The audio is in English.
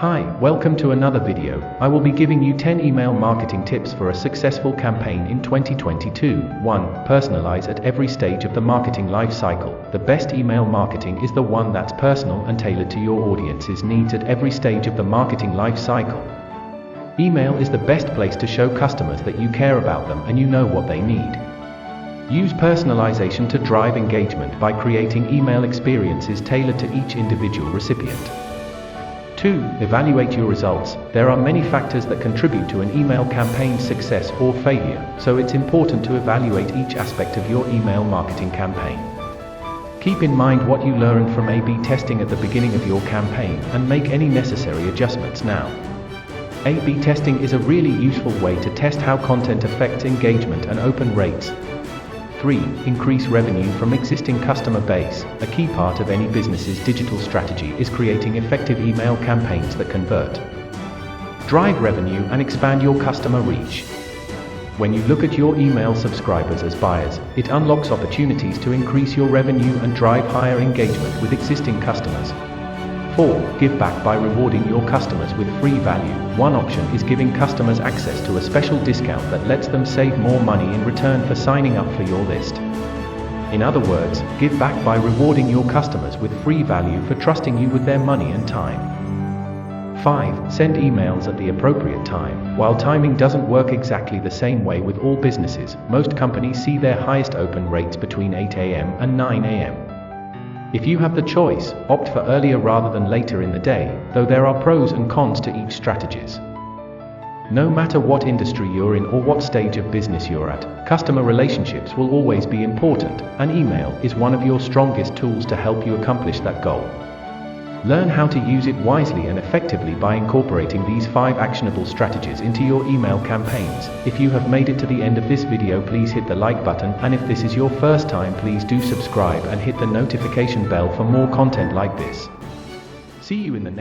Hi, welcome to another video. I will be giving you 10 email marketing tips for a successful campaign in 2022. 1. Personalize at every stage of the marketing life cycle. The best email marketing is the one that's personal and tailored to your audience's needs at every stage of the marketing life cycle. Email is the best place to show customers that you care about them and you know what they need. Use personalization to drive engagement by creating email experiences tailored to each individual recipient. 2. Evaluate your results. There are many factors that contribute to an email campaign's success or failure, so it's important to evaluate each aspect of your email marketing campaign. Keep in mind what you learned from A/B testing at the beginning of your campaign and make any necessary adjustments now. A/B testing is a really useful way to test how content affects engagement and open rates. 3. Increase revenue from existing customer base. A key part of any business's digital strategy is creating effective email campaigns that convert. Drive revenue and expand your customer reach. When you look at your email subscribers as buyers, it unlocks opportunities to increase your revenue and drive higher engagement with existing customers. 4. Give back by rewarding your customers with free value. One option is giving customers access to a special discount that lets them save more money in return for signing up for your list. In other words, give back by rewarding your customers with free value for trusting you with their money and time. 5. Send emails at the appropriate time. While timing doesn't work exactly the same way with all businesses, most companies see their highest open rates between 8 a.m. and 9 a.m. If you have the choice, opt for earlier rather than later in the day, though there are pros and cons to each strategies. No matter what industry you're in or what stage of business you're at, customer relationships will always be important, and email is one of your strongest tools to help you accomplish that goal. Learn how to use it wisely and effectively by incorporating these 5 actionable strategies into your email campaigns. If you have made it to the end of this video, please hit the like button, and if this is your first time, please do subscribe and hit the notification bell for more content like this. See you in the next